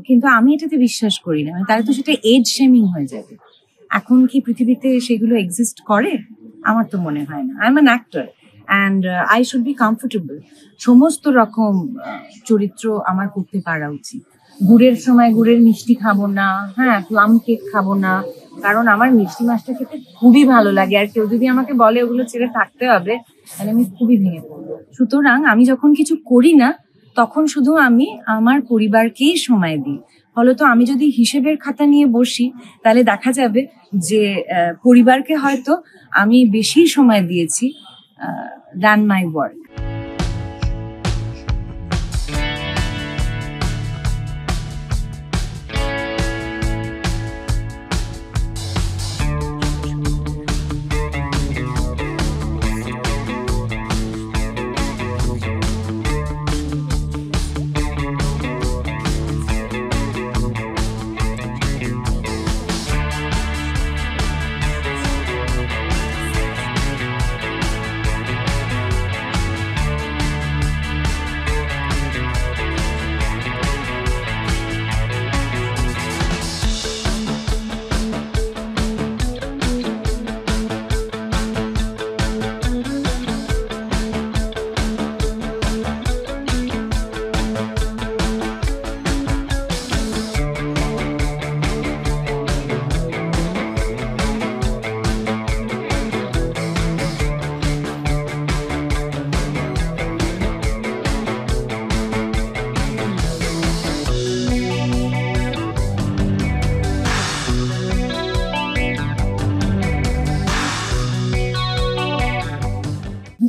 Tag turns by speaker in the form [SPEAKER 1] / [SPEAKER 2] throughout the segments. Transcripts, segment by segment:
[SPEAKER 1] কিন্তু আমি এটাতে বিশ্বাস করি না। তাহলে তো সেটা এজ শেমিং হয়ে যাবে। এখন কি পৃথিবীতে সেগুলো এক্সিস্ট করে? আমার তো মনে হয় না। I am an actor and I should be comfortable. সমস্ত রকম চরিত্র আমার করতে পারা উচিত। গুড়ের সময় গুড়ের মিষ্টি খাবো না, হ্যাঁ, প্লাম কেক খাবো না, কারণ আমার মিষ্টি মাছটা খেতে খুবই ভালো লাগে। আর কেউ যদি আমাকে বলে ওগুলো ছেড়ে থাকতে হবে, তাহলে আমি খুবই ভেঙে পড়বো। সুতরাং আমি যখন কিছু করি না, তখন শুধু আমি আমার পরিবারকেই সময় দিই। ফলত আমি যদি হিসেবের খাতা নিয়ে বসি, তাহলে দেখা যাবে যে পরিবারকে হয়তো আমি বেশি সময় দিয়েছি দ্যান মাই ওয়ার্ক।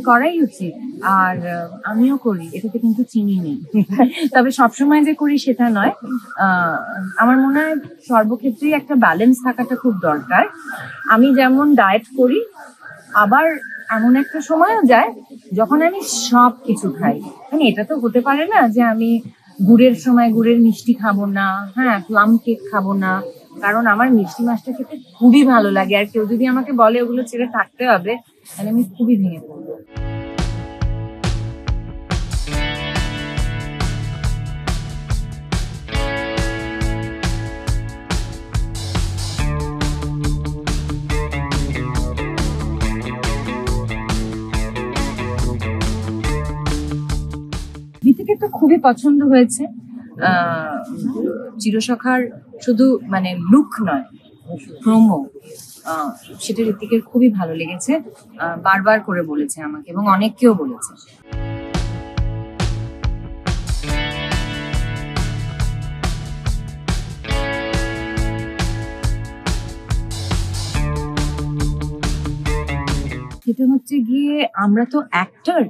[SPEAKER 1] করাই উচিত, আর আমিও করি, এটাতে কিন্তু চিনি নেই। তবে সবসময় যে করি সেটা নয়। আমার মনে হয় সর্বক্ষেত্রেই একটা ব্যালেন্স থাকাটা খুব দরকার। আমি যেমন ডায়েট করি, আবার এমন একটা সময়ও যায় যখন আমি সব কিছু খাই। মানে এটা তো হতে পারে না যে আমি গুড়ের সময় গুড়ের মিষ্টি খাবো না, হ্যাঁ, প্লাম কেক খাবো না, কারণ আমার মিষ্টি মাছটা খেতে খুবই ভালো লাগে। আর কেউ যদি আমাকে বলে ওগুলো ছেড়ে থাকতে হবে, তাহলে আমি খুবই ভেঙে পড়বো। থেকে তো খুবই পছন্দ হয়েছে। চিরসখার শুধু মানে লুক নয়, প্রোমো, সেটা ঋত্বিকের খুবই ভালো লেগেছে। বারবার করে বলেছে আমাকে, এবং অনেককেও বলেছে। সেটা হচ্ছে গিয়ে, আমরা তো actor,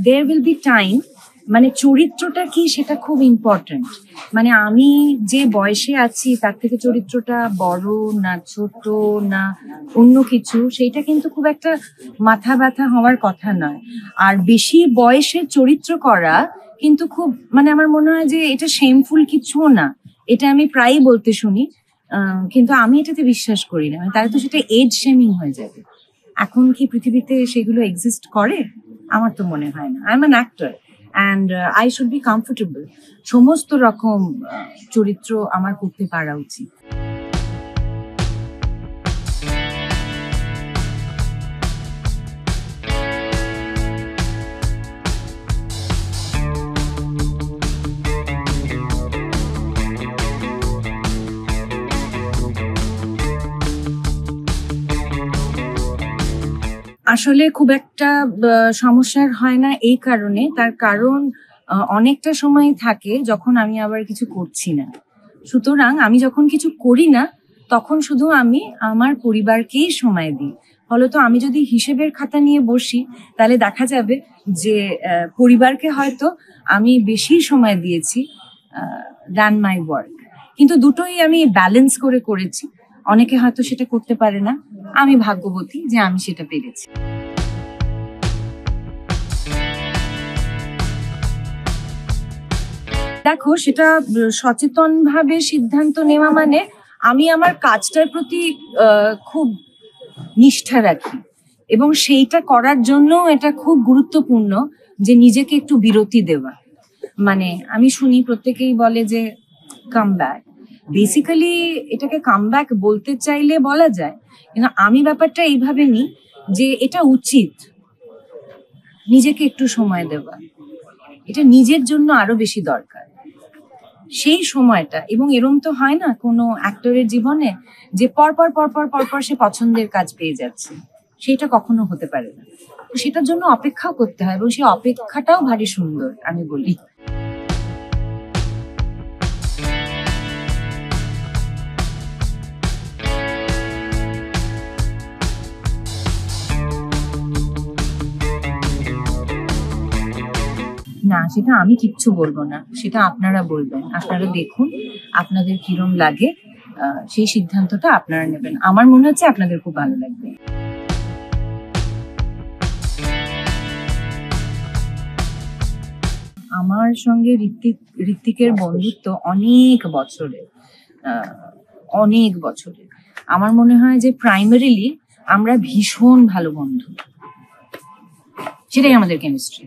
[SPEAKER 1] there will be time, মানে চরিত্রটা কি সেটা খুব ইম্পর্টেন্ট। মানে আমি যে বয়সে আছি তার থেকে চরিত্রটা বড় না ছোট না অন্য কিছু, সেইটা কিন্তু খুব একটা মাথা ব্যথা হওয়ার কথা নয়। আর বেশি বয়সে চরিত্র করা কিন্তু খুব, মানে আমার মনে হয় যে এটা শেমফুল কিছুও না। এটা আমি প্রায়ই বলতে শুনি, কিন্তু আমি এটাতে বিশ্বাস করি না। তাহলে তো সেটা এজ শেমিং হয়ে যাবে। এখন কি পৃথিবীতে সেগুলো এক্সিস্ট করে? আমার তো মনে হয় না। I am an actor and I should be comfortable. সমস্ত রকম চরিত্র আমার করতে পারা উচিত। আসলে খুব একটা সমস্যার হয় না এই কারণে, তার কারণ অনেকটা সময় থাকে যখন আমি আবার কিছু করছি না। সুতরাং আমি যখন কিছু করি না, তখন শুধু আমি আমার পরিবারকেই সময় দিই। ফলত আমি যদি হিসেবের খাতা নিয়ে বসি, তাহলে দেখা যাবে যে পরিবারকে হয়তো আমি বেশি সময় দিয়েছি দ্যান মাই ওয়ার্ক। কিন্তু দুটোই আমি ব্যালেন্স করে করেছি। অনেকে হয়তো সেটা করতে পারে না, আমি ভাগ্যবতী যে আমি সেটা পেরেছি। দেখো, সেটা সচেতনভাবে সিদ্ধান্ত নেওয়া মানে আমি আমার কাজটার প্রতি খুব নিষ্ঠা রাখি, এবং সেইটা করার জন্য এটা খুব গুরুত্বপূর্ণ যে নিজেকে একটু বিরতি দেওয়া। মানে আমি শুনি প্রত্যেকেই বলে যে কামব্যাক, বেসিক্যালি এটাকে কামব্যাক বলতে চাইলে বলা যায়, কিন্তু আমি ব্যাপারটা এইভাবে নিই যে এটা উচিত নিজেকে একটু সময় দেওয়া, এটা নিজের জন্য আরো বেশি দরকার সেই সময়টা। এবং এরম তো হয় না কোনো অ্যাক্টরের জীবনে যে পরপর পরপর পরপর সে পছন্দের কাজ পেয়ে যাচ্ছে, সেটা কখনো হতে পারে না। তো সেটার জন্য অপেক্ষাও করতে হয়, এবং সেই অপেক্ষাটাও ভারী সুন্দর আমি বলি। না, সেটা আমি কিচ্ছু বলবো না, সেটা আপনারা বলবেন। আপনারা দেখুন আপনাদের কিরম লাগে, সেই সিদ্ধান্তটা আপনারা নেবেন। আমার মনে হচ্ছে আপনাদের খুব ভালো লাগবে। আমার সঙ্গে ঋত্বিকের বন্ধুত্ব অনেক বছরের, অনেক বছরের। আমার মনে হয় যে প্রাইমারিলি আমরা ভীষণ ভালো বন্ধু, সেটাই আমাদের কেমিস্ট্রি।